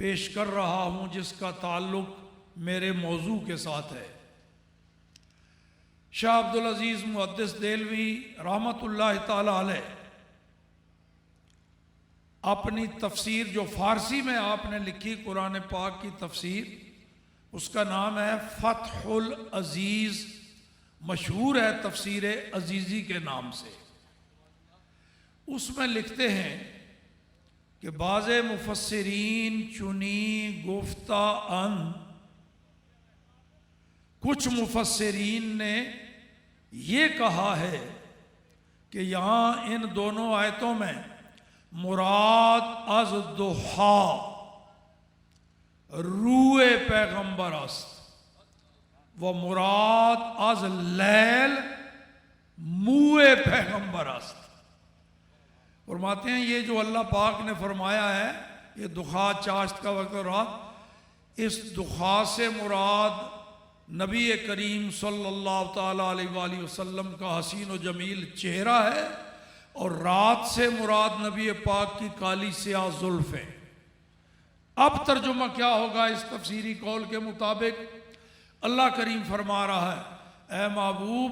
پیش کر رہا ہوں جس کا تعلق میرے موضوع کے ساتھ ہے۔ شاہ عبدالعزیز محدث دہلوی رحمۃ اللہ تعالی علیہ اپنی تفسیر جو فارسی میں آپ نے لکھی قرآن پاک کی تفسیر، اس کا نام ہے فتح العزیز، مشہور ہے تفسیر عزیزی کے نام سے۔ اس میں لکھتے ہیں کہ بعض مفسرین چنی گفتہ ان، کچھ مفسرین نے یہ کہا ہے کہ یہاں ان دونوں آیتوں میں مراد از دحا روح پیغمبر است و مراد از لیل منہ پیغمبر است۔ فرماتے ہیں یہ جو اللہ پاک نے فرمایا ہے یہ دخا چاشت کا وقت اور رات، اس دخا سے مراد نبی کریم صلی اللہ تعالیٰ علیہ وآلہ وسلم کا حسین و جمیل چہرہ ہے، اور رات سے مراد نبی پاک کی کالی سیاہ زلفیں۔ اب ترجمہ کیا ہوگا اس تفسیری قول کے مطابق؟ اللہ کریم فرما رہا ہے اے محبوب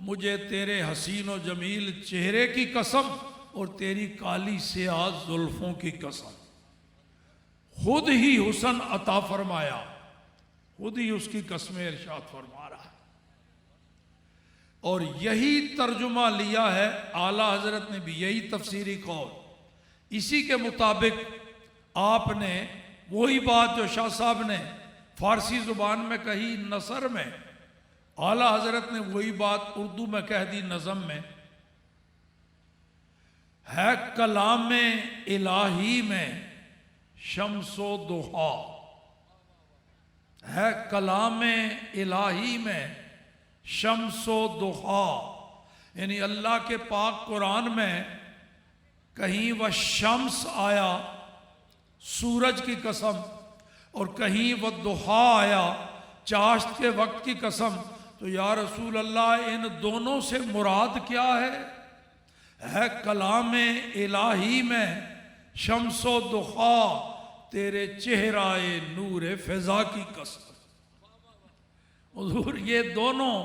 مجھے تیرے حسین و جمیل چہرے کی قسم اور تیری کالی سیاہ زلفوں کی قسم، خود ہی حسن عطا فرمایا، خود ہی اس کی قسمیں ارشاد فرما رہا ہے۔ اور یہی ترجمہ لیا ہے اعلیٰ حضرت نے بھی، یہی تفسیری قول، اسی کے مطابق آپ نے وہی بات جو شاہ صاحب نے فارسی زبان میں کہی نثر میں، اعلیٰ حضرت نے وہی بات اردو میں کہہ دی نظم میں۔ ہے کلام الہی میں شمس و ضحا، ہے کلام الہی میں شمس و ضحا، یعنی اللہ کے پاک قرآن میں کہیں وہ شمس آیا سورج کی قسم، اور کہیں وہ ضحا آیا چاشت کے وقت کی قسم، تو یا رسول اللہ ان دونوں سے مراد کیا ہے کلام الہی میں شمس و ضحا تیرے چہرہ نور فضا کی قسم۔ حضور یہ دونوں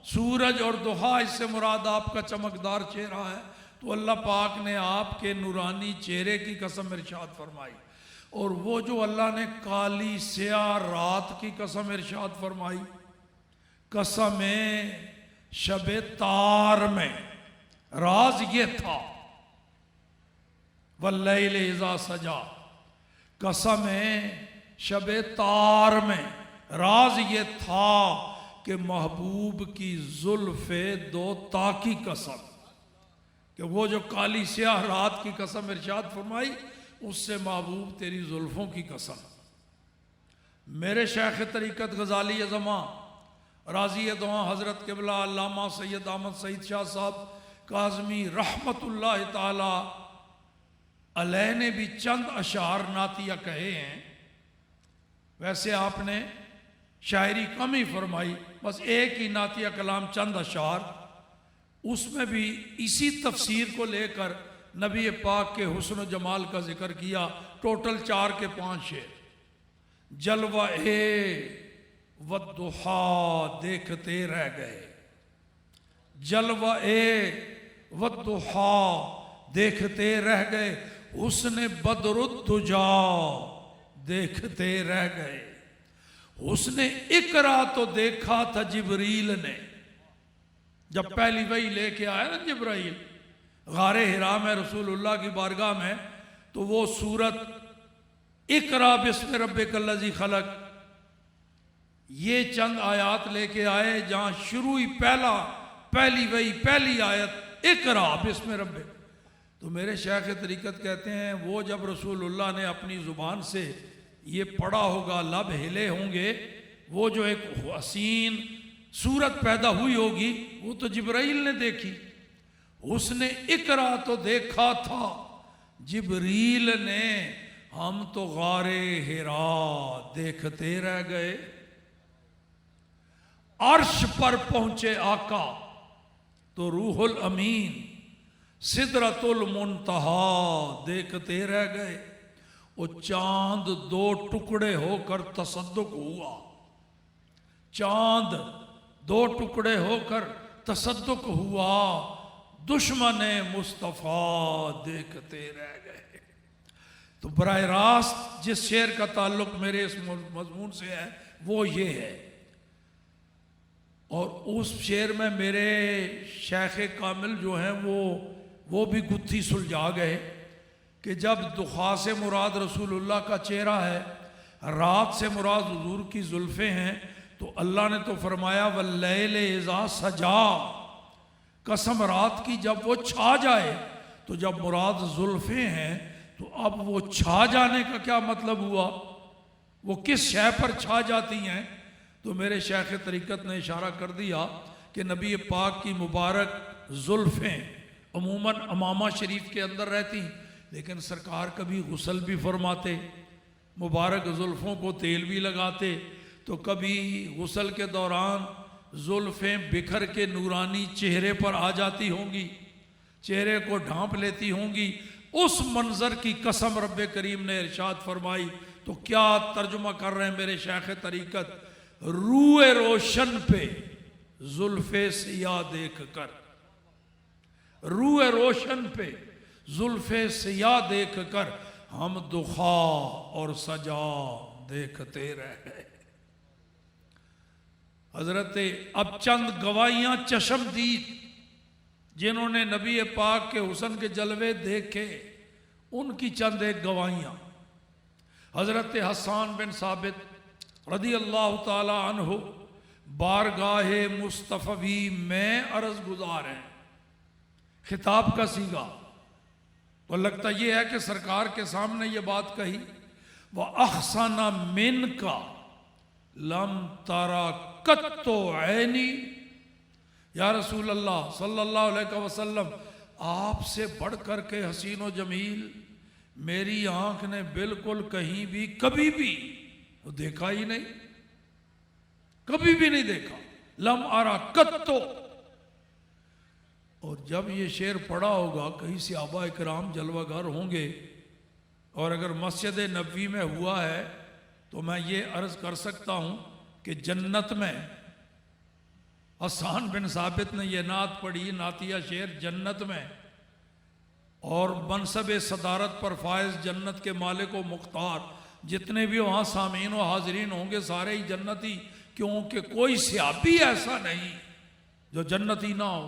سورج اور ضحا، اس سے مراد آپ کا چمکدار چہرہ ہے، تو اللہ پاک نے آپ کے نورانی چہرے کی قسم ارشاد فرمائی، اور وہ جو اللہ نے کالی سیاہ رات کی قسم ارشاد فرمائی، قسم شب تار میں راز یہ تھا واللیل اذا سجا، قسم شب تار میں راز یہ تھا کہ محبوب کی زلف دو تا کی قسم، کہ وہ جو کالی سیاہ رات کی قسم ارشاد فرمائی اس سے محبوب تیری زلفوں کی قسم۔ میرے شیخ طریقت غزالی اعظم راضی دعا حضرت قبلہ علامہ سید احمد سعید شاہ صاحب کاظمی رحمت اللہ تعالی علیہ نے بھی چند اشعار نعتیہ کہے ہیں۔ ویسے آپ نے شاعری کم ہی فرمائی، بس ایک ہی نعتیہ کلام چند اشعار، اس میں بھی اسی تفسیر کو لے کر نبی پاک کے حسن و جمال کا ذکر کیا۔ ٹوٹل 4 کے 5 شعر۔ جلوہ والضحا دیکھتے رہ گئے، جلوہ والضحا دیکھتے رہ گئے، حسن بدر الدجا دیکھتے رہ گئے، حسن اقرا تو دیکھا تھا جبریل نے، جب پہلی وحی لے کے آیا نا جبرائیل غار حرا میں رسول اللہ کی بارگاہ میں، تو وہ سورت اقرا بسم ربک الذی خلق، یہ چند آیات لے کے آئے جہاں شروع ہی پہلی وحی پہلی آیت اقرا بسم ربک۔ تو میرے شیخ طریقت کہتے ہیں وہ جب رسول اللہ نے اپنی زبان سے یہ پڑھا ہوگا، لب ہلے ہوں گے، وہ جو ایک حسین صورت پیدا ہوئی ہوگی وہ تو جبرائیل نے دیکھی، اس نے اقرا تو دیکھا تھا جبریل نے، ہم تو غار حرا دیکھتے رہ گئے۔ عرش پر پہنچے آقا تو روح الامین سدرۃ المنتہا دیکھتے رہ گئے، وہ چاند دو ٹکڑے ہو کر تصدق ہوا، چاند دو ٹکڑے ہو کر تصدق ہوا، دشمن مصطفیٰ دیکھتے رہ گئے۔ تو براہ راست جس شعر کا تعلق میرے اس مضمون سے ہے وہ یہ ہے، اور اس شعر میں میرے شیخ کامل جو ہیں وہ بھی گتھی سلجھا گئے کہ جب دخا سے مراد رسول اللہ کا چہرہ ہے، رات سے مراد حضور کی زلفیں ہیں، تو اللہ نے تو فرمایا واللیل اذا سجا، قسم رات کی جب وہ چھا جائے، تو جب مراد زلفیں ہیں تو اب وہ چھا جانے کا کیا مطلب ہوا؟ وہ کس شے پر چھا جاتی ہیں؟ تو میرے شیخ طریقت نے اشارہ کر دیا کہ نبی پاک کی مبارک زلفیں عموماً امامہ شریف کے اندر رہتی، لیکن سرکار کبھی غسل بھی فرماتے، مبارک زلفوں کو تیل بھی لگاتے، تو کبھی غسل کے دوران زلفیں بکھر کے نورانی چہرے پر آ جاتی ہوں گی، چہرے کو ڈھانپ لیتی ہوں گی۔ اس منظر کی قسم رب کریم نے ارشاد فرمائی، تو کیا ترجمہ کر رہے ہیں میرے شیخ طریقت؟ روئے روشن پہ زلفیں سیاہ دیکھ کر، روئے روشن پہ زلفیں سیاہ دیکھ کر ہم دخا اور سجا دیکھتے رہ گئے۔ حضرت اب چند گواہیاں چشمدید جنہوں نے نبی پاک کے حسن کے جلوے دیکھے، ان کی چند ایک گواہیاں۔ حضرت حسان بن ثابت رضی اللہ تعالی عنہ بارگاہ مصطفی میں عرض گزار ہیں، خطاب کا صیغہ تو لگتا یہ ہے کہ سرکار کے سامنے یہ بات کہی، وَأَحْسَنَ مِنْكَ لَمْ تَرَ قَطُّ عَيْنِي، یا رسول اللہ صلی اللہ علیہ وسلم، آپ سے بڑھ کر کے حسین و جمیل میری آنکھ نے بالکل کہیں بھی کبھی بھی وہ دیکھا ہی نہیں، کبھی بھی نہیں دیکھا، لم ارا قطو۔ اور جب یہ شعر پڑھا ہوگا کہیں صحابہ اکرام جلوہ گر ہوں گے، اور اگر مسجد نبوی میں ہوا ہے تو میں یہ عرض کر سکتا ہوں کہ جنت میں حسان بن ثابت نے یہ نعت پڑھی، نعتیہ شعر جنت میں، اور منصب صدارت پر فائز جنت کے مالک و مختار جتنے بھی وہاں سامعین و حاضرین ہوں گے سارے ہی جنتی، کیونکہ کوئی صحابی ایسا نہیں جو جنتی نہ ہو،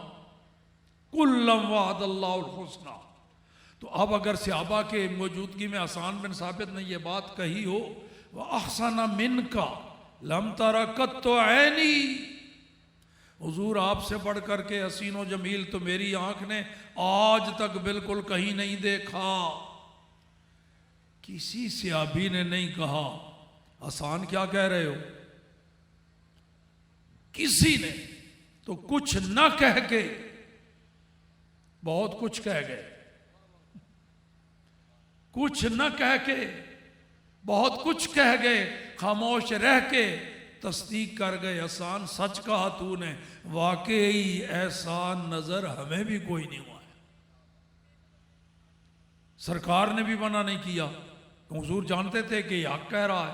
کلم وعد اللہ الحسنہ۔ تو اب اگر صحابہ کے موجودگی میں حسان بن ثابت نے یہ بات کہی ہو، وَأَحْسَنَ مِنْكَ لَمْ تَرَ قَطُّ عَيْنِي، حضور آپ سے بڑھ کر کے حسین و جمیل تو میری آنکھ نے آج تک بالکل کہیں نہیں دیکھا۔ کسی صحابی نے نہیں کہا حسان کیا کہہ رہے ہو، کسی نے تو کچھ نہ کہہ کے بہت کچھ کہہ گئے، کچھ نہ کہہ کے بہت کچھ کہہ گئے، خاموش رہ کے تصدیق کر گئے، حسان سچ کہا تو نے، واقعی ایسا نظر ہمیں بھی کوئی نہیں ہوا ہے۔ سرکار نے بھی منع نہیں کیا، حضور جانتے تھے کہ یہ حق کہہ رہا ہے،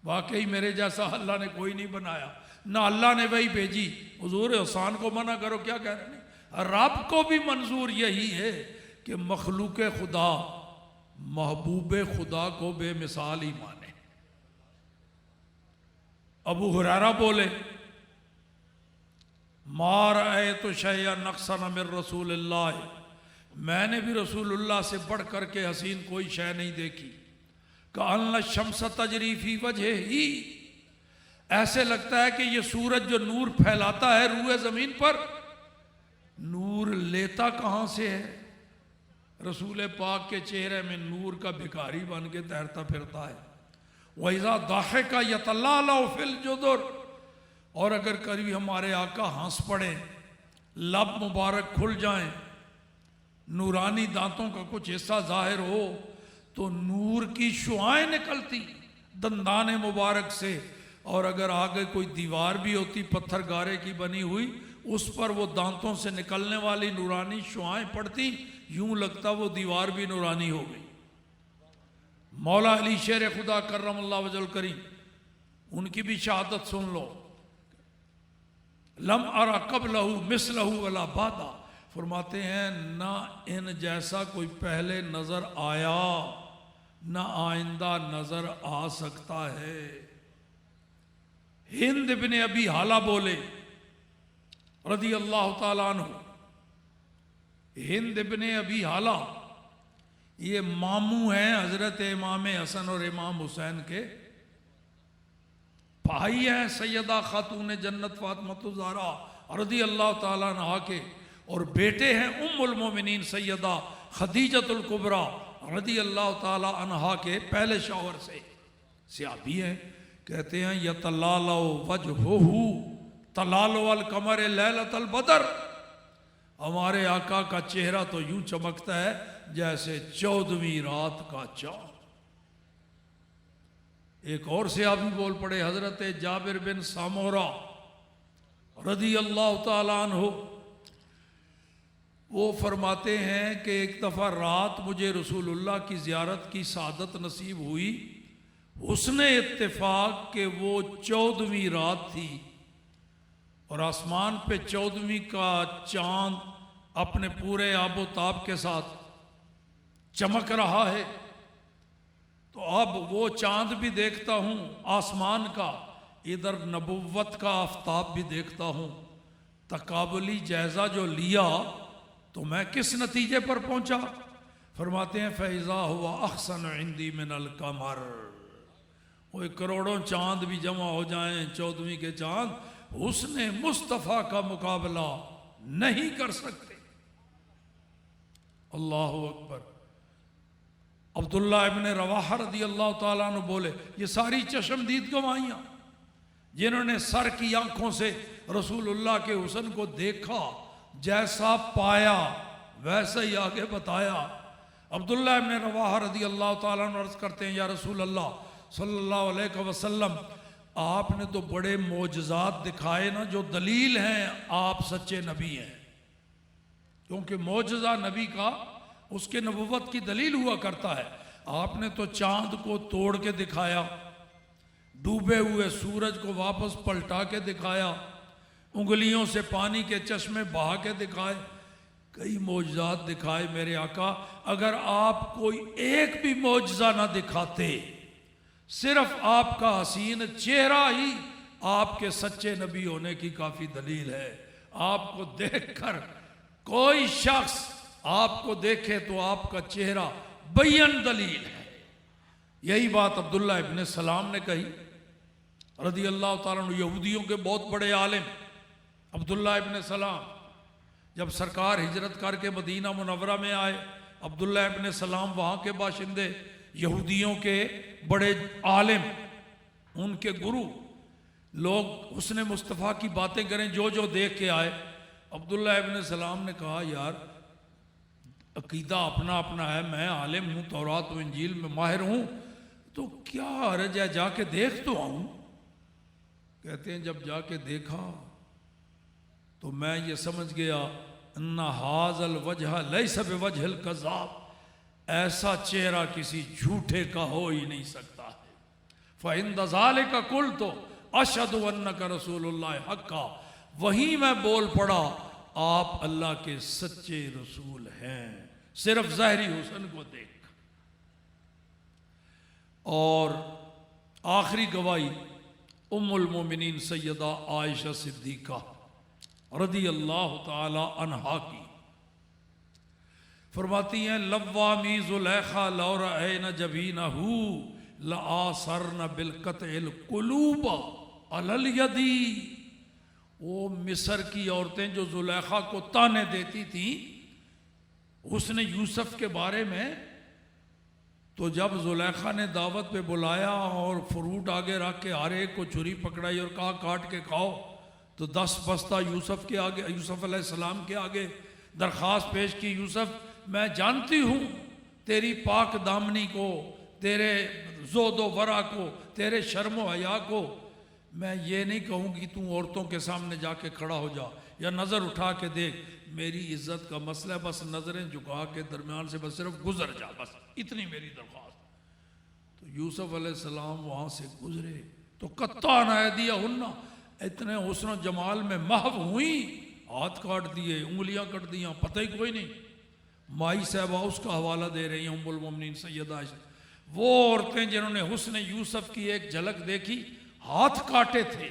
واقعی میرے جیسا اللہ نے کوئی نہیں بنایا، نہ اللہ نے وہی بھیجی، حضور حسان کو منع کرو کیا کہہ رہے ہیں؟ رب کو بھی منظور یہی ہے کہ مخلوق خدا محبوب خدا کو بے مثال ہی مانے۔ ابو ہریرہ بولے، ما رأیت شیئا احسن من رسول اللہ، میں نے بھی رسول اللہ سے بڑھ کر کے حسین کوئی شے نہیں دیکھی، کأن الشمس تجری فی وجہہ، ایسے لگتا ہے کہ یہ سورج جو نور پھیلاتا ہے روئے زمین پر، نور لیتا کہاں سے ہے؟ رسول پاک کے چہرے میں نور کا بھکاری بن کے تیرتا پھرتا ہے۔ وَإِذَا ضَحِكَ يَتَلَّأْلَأُ فِي الْجُدُرِ، اور اگر کبھی ہمارے آقا ہنس پڑیں، لب مبارک کھل جائیں، نورانی دانتوں کا کچھ حصہ ظاہر ہو تو نور کی شعائیں نکلتی دندان مبارک سے، اور اگر آگے کوئی دیوار بھی ہوتی پتھر گارے کی بنی ہوئی، اس پر وہ دانتوں سے نکلنے والی نورانی شعائیں پڑتی، یوں لگتا وہ دیوار بھی نورانی ہو گئی۔ مولا علی شیر خدا کرم اللہ وجل کریم، ان کی بھی شہادت سن لو. لم ارا قبلہ مثلہ ولا بعدہ، فرماتے ہیں نہ ان جیسا کوئی پہلے نظر آیا نہ آئندہ نظر آ سکتا ہے. ہند ابن ابی حالہ بولے رضی اللہ تعالیٰ عنہ. ہند ابن ابی حالہ یہ ماموں ہیں حضرت امام حسن اور امام حسین کے، بھائی ہیں سیدہ خاتون جنت فاطمۃ الزہرا رضی اللہ تعالیٰ عنہ کے، اور بیٹے ہیں ام المومنین سیدہ خدیجۃ الکبریٰ رضی اللہ تعالیٰ عنہ کے پہلے شوہر سے. صحابی ہیں. کہتے ہیں یتلالو وجہہ تلالو القمر لیلۃ البدر، ہمارے آقا کا چہرہ تو یوں چمکتا ہے جیسے 14ویں رات کا چاند. ایک اور صحابی بول پڑے حضرت جابر بن سامورہ رضی اللہ تعالیٰ عنہ. وہ فرماتے ہیں کہ ایک دفعہ رات مجھے رسول اللہ کی زیارت کی سعادت نصیب ہوئی، حسن اتفاق کہ وہ 14ویں رات تھی اور آسمان پہ 14ویں کا چاند اپنے پورے آب و تاب کے ساتھ چمک رہا ہے. تو اب وہ چاند بھی دیکھتا ہوں آسمان کا، ادھر نبوت کا آفتاب بھی دیکھتا ہوں. تقابلی جائزہ جو لیا تو میں کس نتیجے پر پہنچا؟ فرماتے ہیں فَإِذَا هُوَ أَحْسَنُ عِنْدِي مِنَ الْقَمَرِ. وہ کروڑوں چاند بھی جمع ہو جائیں 14ویں کے چاند حسن مصطفیٰ کا مقابلہ نہیں کر سکتے. اللہ اکبر. عبداللہ ابن رواحہ رضی اللہ تعالیٰ عنہ بولے یہ ساری چشمدید گواہیاں جنہوں نے سر کی آنکھوں سے رسول اللہ کے حسن کو دیکھا، جیسا پایا ویسا ہی آگے بتایا. عبداللہ ابن رواحہ رضی اللہ تعالیٰ عنہ عرض کرتے ہیں یا رسول اللہ صلی اللہ علیہ وسلم، آپ نے تو بڑے معجزات دکھائے نا جو دلیل ہیں آپ سچے نبی ہیں. کیونکہ معجزہ نبی کا اس کے نبوت کی دلیل ہوا کرتا ہے. آپ نے تو چاند کو توڑ کے دکھایا، ڈوبے ہوئے سورج کو واپس پلٹا کے دکھایا، انگلیوں سے پانی کے چشمے بہا کے دکھائے، کئی معجزات دکھائے میرے آقا. اگر آپ کوئی ایک بھی معجزہ نہ دکھاتے، صرف آپ کا حسین چہرہ ہی آپ کے سچے نبی ہونے کی کافی دلیل ہے. آپ کو دیکھ کر کوئی شخص آپ کو دیکھے تو آپ کا چہرہ بین دلیل ہے. یہی بات عبداللہ ابن سلام نے کہی رضی اللہ تعالیٰ عنہ، یہودیوں کے بہت بڑے عالم عبداللہ ابن سلام. جب سرکار ہجرت کر کے مدینہ منورہ میں آئے، عبداللہ ابن سلام وہاں کے باشندے، یہودیوں کے بڑے عالم، ان کے گرو، لوگ حسن مصطفیٰ کی باتیں کریں جو جو دیکھ کے آئے. عبداللہ ابن سلام نے کہا یار عقیدہ اپنا اپنا ہے، میں عالم ہوں، تورات و انجیل میں ماہر ہوں، تو کیا حرج ہے جا کے دیکھ تو آؤں. کہتے ہیں جب جا کے دیکھا تو میں یہ سمجھ گیا ان ھذا الوجہ لیس بوجہ الکذاب، ایسا چہرہ کسی جھوٹے کا ہو ہی نہیں سکتا ہے. فَعِنْدَ ذَلِكَ قُلْتُ أَشْهَدُ أَنَّكَ رَسُولُ اللَّهِ حَقًّا. وہیں میں بول پڑا آپ اللہ کے سچے رسول ہیں، صرف ظاہری حسن کو دیکھ. اور آخری گواہی ام المومنین سیدہ عائشہ صدیقہ رضی اللہ تعالی عنہا کی. فرماتی ہیں لوامی زلیخا لو رأین جبینہ لآثرن بالقطع القلوب علی الیدی. وہ مصر کی عورتیں جو زلیخا کو تانے دیتی تھیں حسن یوسف کے بارے میں، تو جب زلیخا نے دعوت پہ بلایا اور فروٹ آگے رکھ کے ہر ایک کو چھری پکڑائی اور کہا کاٹ کے کھاؤ، تو 10 بستہ یوسف کے آگے، یوسف علیہ السلام کے آگے درخواست پیش کی، یوسف میں جانتی ہوں تیری پاک دامنی کو، تیرے زہد و ورع کو، تیرے شرم و حیا کو. میں یہ نہیں کہوں گی تو عورتوں کے سامنے جا کے کھڑا ہو جا یا نظر اٹھا کے دیکھ، میری عزت کا مسئلہ ہے، بس نظریں جھکا کے درمیان سے بس صرف گزر جا، بس اتنی میری درخواست. یوسف علیہ السلام وہاں سے گزرے تو قطعن ایدیہن، اتنے حسن و جمال میں محو ہوئیں، ہاتھ کاٹ دیے، انگلیاں کٹ دیاں، پتہ ہی کوئی نہیں۔ مائی صاحبہ اس کا حوالہ دے رہی ہیں ام المومنین سیدہ عائشہ، وہ عورتیں جنہوں نے حسن یوسف کی ایک جھلک دیکھی ہاتھ کاٹے تھے،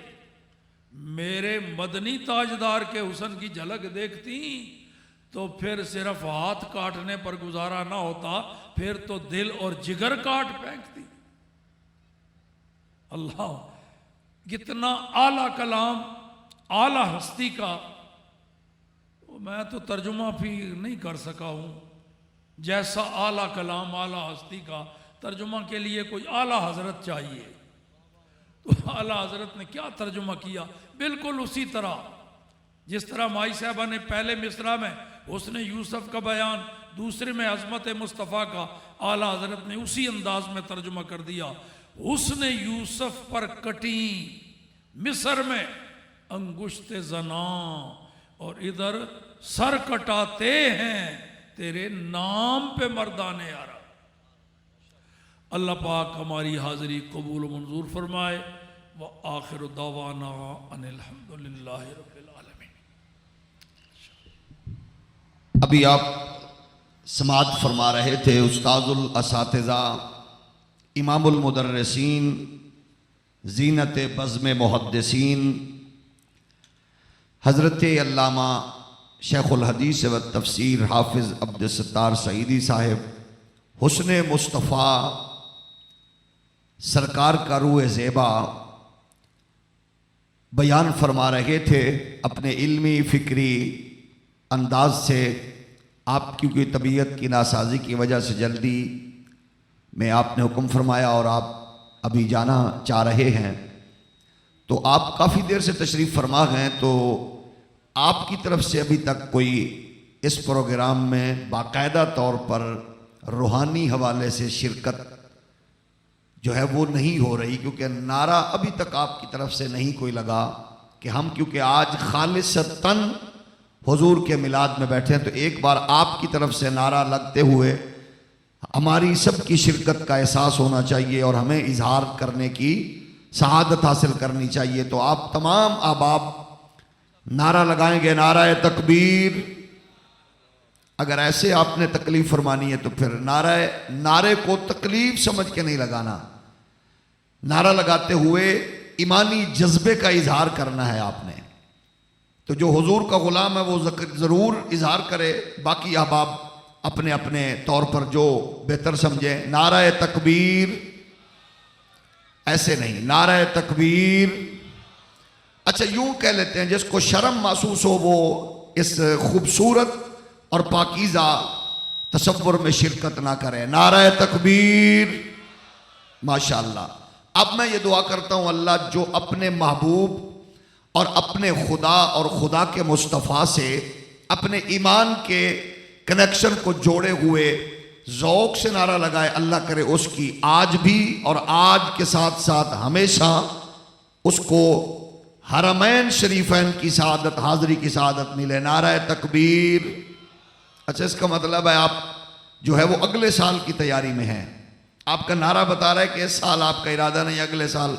میرے مدنی تاجدار کے حسن کی جھلک دیکھتی تو پھر صرف ہاتھ کاٹنے پر گزارا نہ ہوتا، پھر تو دل اور جگر کاٹ پھینکتی۔ اللہ، کتنا اعلیٰ کلام، اعلیٰ ہستی کا، میں تو ترجمہ بھی نہیں کر سکا ہوں، جیسا اعلیٰ کلام اعلیٰ ہستی کا ترجمہ کے لیے کوئی اعلیٰ حضرت چاہیے، تو اعلیٰ حضرت نے کیا ترجمہ کیا، بالکل اسی طرح جس طرح مائی صاحبہ نے پہلے مصرع میں حسن یوسف کا بیان، دوسرے میں عظمت مصطفیٰ کا، اعلیٰ حضرت نے اسی انداز میں ترجمہ کر دیا۔ حسن یوسف پر کٹیں مصر میں انگشت زناں، اور ادھر سر کٹاتے ہیں تیرے نام پہ مردان عرب۔ اللہ پاک ہماری حاضری قبول و منظور فرمائے، وآخر دعوانا ان الحمدللہ رب العالمین۔ ابھی آپ سماعت فرما رہے تھے استاذ الاساتذہ، امام المدرسین، زینت بزم محدثین، حضرت علامہ شیخ الحدیث و تفسیر حافظ عبدالستار سعیدی صاحب، حسن مصطفیٰ سرکار کا روح زیبا بیان فرما رہے تھے اپنے علمی فکری انداز سے۔ آپ کی کوئی طبیعت کی ناسازی کی وجہ سے جلدی میں آپ نے حکم فرمایا اور آپ ابھی جانا چاہ رہے ہیں، تو آپ کافی دیر سے تشریف فرما گئے، تو آپ کی طرف سے ابھی تک کوئی اس پروگرام میں باقاعدہ طور پر روحانی حوالے سے شرکت جو ہے وہ نہیں ہو رہی، کیونکہ نعرہ ابھی تک آپ کی طرف سے نہیں کوئی لگا کہ ہم کیونکہ آج خالصتاً حضور کے میلاد میں بیٹھے ہیں، تو ایک بار آپ کی طرف سے نعرہ لگتے ہوئے ہماری سب کی شرکت کا احساس ہونا چاہیے اور ہمیں اظہار کرنے کی سعادت حاصل کرنی چاہیے۔ تو آپ تمام احباب نعرہ لگائیں گے، نعرہ تکبیر۔ اگر ایسے آپ نے تکلیف فرمانی ہے تو پھر نعرے کو تکلیف سمجھ کے نہیں لگانا، نعرہ لگاتے ہوئے ایمانی جذبے کا اظہار کرنا ہے آپ نے۔ تو جو حضور کا غلام ہے وہ ضرور اظہار کرے، باقی احباب اپنے اپنے طور پر جو بہتر سمجھیں۔ نعرہ تکبیر، ایسے نہیں، نعرہ تکبیر۔ اچھا یوں کہہ لیتے ہیں، جس کو شرم محسوس ہو وہ اس خوبصورت اور پاکیزہ تصور میں شرکت نہ کرے۔ نعرہ تکبیر، ماشاءاللہ۔ اب میں یہ دعا کرتا ہوں اللہ جو اپنے محبوب اور اپنے خدا اور خدا کے مصطفیٰ سے اپنے ایمان کے کنیکشن کو جوڑے ہوئے ذوق سے نعرہ لگائے، اللہ کرے اس کی آج بھی اور آج کے ساتھ ساتھ ہمیشہ اس کو حرمین شریفین کی سعادت، حاضری کی سعادت ملے۔ نعرہ تکبیر۔ اچھا اس کا مطلب ہے آپ جو ہے وہ اگلے سال کی تیاری میں ہیں، آپ کا نعرہ بتا رہا ہے کہ اس سال آپ کا ارادہ نہیں، اگلے سال۔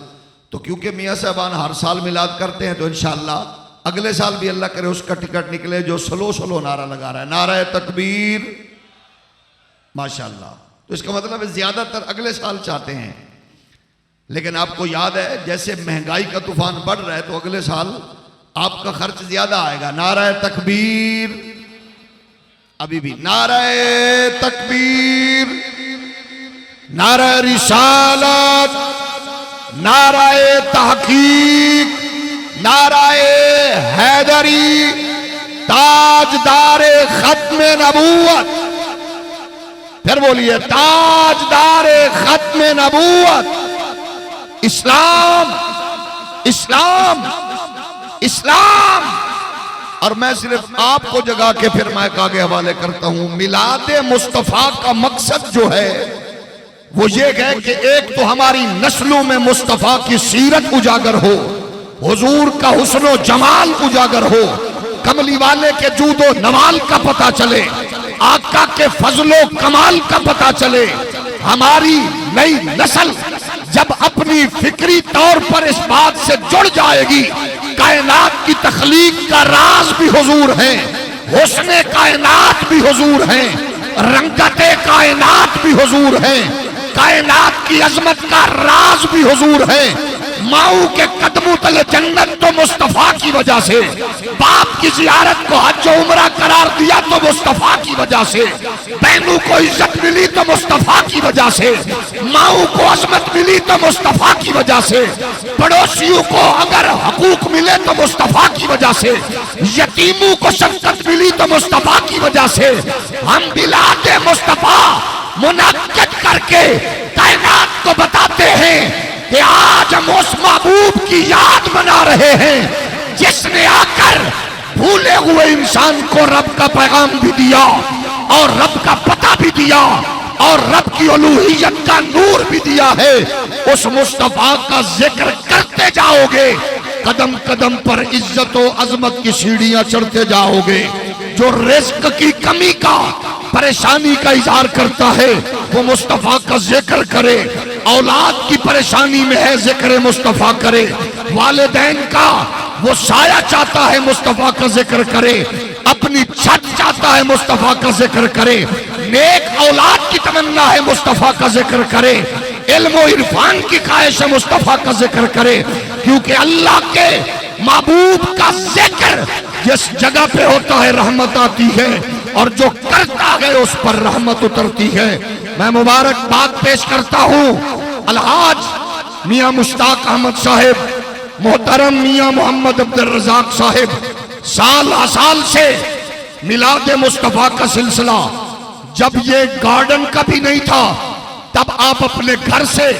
تو کیونکہ میاں صاحبان ہر سال میلاد کرتے ہیں تو انشاءاللہ اگلے سال بھی اللہ کرے اس کا ٹکٹ نکلے جو سلو نعرہ لگا رہا ہے۔ نعرہ تکبیر، ماشاءاللہ۔ تو اس کا مطلب ہے زیادہ تر اگلے سال چاہتے ہیں، لیکن آپ کو یاد ہے جیسے مہنگائی کا طوفان بڑھ رہا ہے تو اگلے سال آپ کا خرچ زیادہ آئے گا۔ نعرہ تکبیر، ابھی بھی نعرہ تکبیر، نعرہ رسالت، نعرہ تحقیق، نعرہ حیدری، تاجدار ختم نبوت۔ پھر بولیے تاجدار ختم نبوت، اسلام اسلام اسلام۔ اور میں صرف آپ کو جگا کے پھر مائک آگے حوالے کرتا ہوں، میلاد مصطفیٰ کا مقصد جو ہے وہ یہ ہے کہ ایک تو ہماری نسلوں میں مصطفیٰ کی سیرت اجاگر ہو، حضور کا حسن و جمال اجاگر ہو، کملی والے کے جود و نوال کا پتہ چلے، آقا کے فضل و کمال کا پتہ چلے، ہماری نئی نسل جب اپنی فکری طور پر اس بات سے جڑ جائے گی، کائنات کی تخلیق کا راز بھی حضور ہے، حسن کائنات بھی حضور ہیں، رنگت کائنات بھی حضور ہیں، کائنات کی عظمت کا راز بھی حضور ہے۔ ماؤں کے قدموں تلے جنت تو مصطفیٰ کی وجہ سے، باپ کی زیارت کو حج و عمرہ قرار دیا تو مصطفیٰ کی وجہ سے، بہنوں کو عزت ملی تو مصطفیٰ کی وجہ سے، ماؤں کو عظمت ملی تو مصطفیٰ کی وجہ سے، پڑوسیوں کو اگر حقوق ملے تو مصطفیٰ کی وجہ سے، یتیموں کو شفقت ملی تو مصطفیٰ کی وجہ سے۔ ہم میلاد مصطفیٰ منعقد کر کے کائنات کو بتاتے ہیں کہ آج ہم اس محبوب کی یاد منا رہے ہیں جس نے آ کر بھولے ہوئے انسان کو رب کا پیغام بھی دیا اور رب کا پتہ بھی دیا اور رب کی الوہیت کا نور بھی دیا ہے۔ اس مصطفیٰ کا ذکر کرتے جاؤ گے، قدم قدم پر عزت و عظمت کی سیڑھیاں چڑھتے جاؤ گے۔ جو رزق کی کمی کا، پریشانی کا اظہار کرتا ہے وہ مصطفیٰ کا ذکر کرے، اولاد کی پریشانی میں ہے ذکر مصطفیٰ کرے، والدین کا وہ سایہ چاہتا ہے مصطفیٰ کا ذکر کرے، اپنی چھت چاہتا ہے مصطفیٰ کا ذکر کرے، نیک اولاد کی تمنا ہے مصطفیٰ کا ذکر کرے، علم و عرفان کی خواہش ہے مصطفیٰ کا ذکر کرے، کیونکہ اللہ کے محبوب کا ذکر جس جگہ پہ ہوتا ہے رحمت آتی ہے، اور جو کرتا ہے اس پر رحمت اترتی ہے۔ میں مبارک بات پیش کرتا ہوں الحاج میاں مشتاق احمد صاحب، محترم میاں محمد عبد الرزاق صاحب، سال سال سے میلاد مصطفیٰ کا سلسلہ، جب یہ گارڈن کا بھی نہیں تھا تب آپ اپنے گھر سے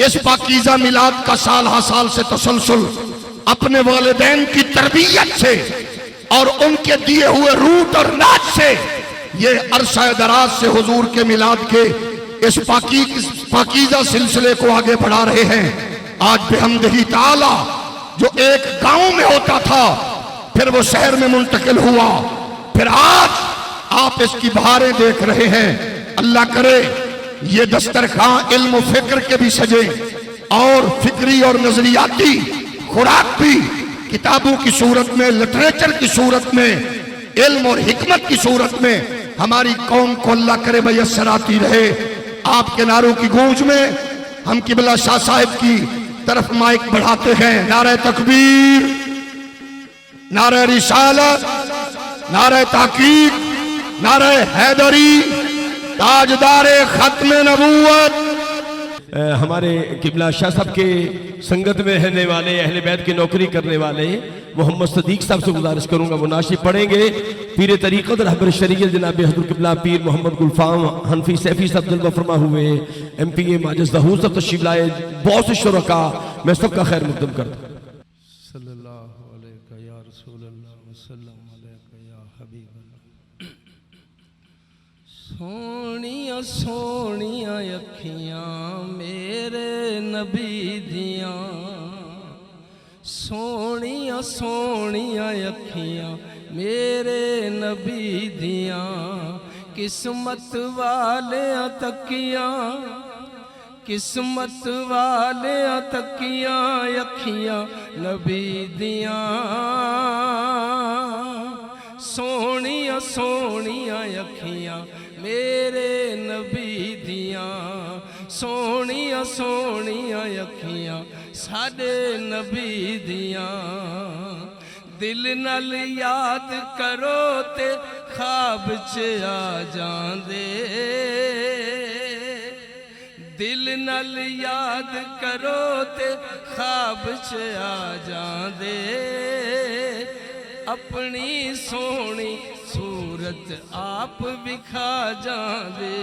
اس پاکیزہ میلاد کا سال سال سے تسلسل اپنے والدین کی تربیت سے اور ان کے دیے ہوئے روٹ اور ناچ سے یہ عرصہ دراز سے حضور کے میلاد کے اس پاکیزہ سلسلے کو آگے بڑھا رہے ہیں۔ آج بحمدہ تعالی جو ایک گاؤں میں ہوتا تھا پھر وہ شہر میں منتقل ہوا، پھر آج آپ اس کی بہاریں دیکھ رہے ہیں۔ اللہ کرے یہ دسترخوان علم و فکر کے بھی سجے اور فکری اور نظریاتی خوراک بھی کتابوں کی صورت میں، لٹریچر کی صورت میں، علم اور حکمت کی صورت میں ہماری قوم کو اللہ کرے میسر آتی رہے۔ آپ کے نعروں کی گونج میں ہم قبلہ شاہ صاحب کی طرف مائک بڑھاتے ہیں۔ نعرہ تکبیر، نعرہ رسالت، نعرہ تحقیق، نعرہ حیدری، تاجدار ختم نبوت۔ ہمارے قبلہ شاہ صاحب کے سنگت میں رہنے والے، اہل بیت کی نوکری کرنے والے محمد صدیق صاحب سے گزارش کروں گا وہ ناشد پڑھیں گے۔ پیر طریقت رہبر شریعت جناب حضرت قبلہ پیر محمد گلفام حنفی سیفی صاحب جلوہ فرما ہوئے، ایم پی اے ماجد ظہور صاحب تشریف لائے، بہت سے شرکاء، میں سب کا خیر مقدم کرتا ہوں۔ صلی اللہ علیہ یا رسول اللہ وسلم علیہ یا حبیب اللہ۔ سونیاں سونیاں اکھیاں میرے نبی دیاں، سونیاں سونیاں اکھیاں میرے نبی دیاں، قسمت والیاں تکیاں، قسمت والیاں تکیاں اکھیاں نبی دیاں، سونیاں سونیاں اکھیاں میرے نبی دیاں، سونیاں سونیاں اکھیاں ساڈے نبی دیاں، دل نال یاد کرو تے خواب چ آ جاندے، دل نال یاد کرو تے خواب چ آ جاندے، اپنی سونی صورت آپ وکھا جاندے،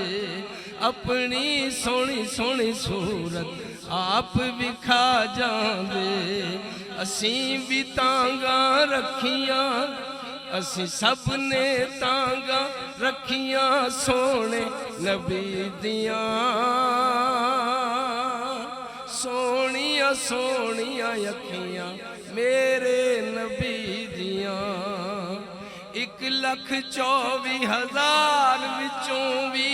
اپنی سونی سونی صورت آپ وکھا جاندے، اسیں بھی تانگاں رکھیاں، اسی سب نے تانگاں رکھیاں سونے نبی دیاں، سونیاں سونیاں اکھیاں میرے نبی دیاں، 1,24,000 وچوں بھی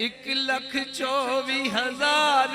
1,24,000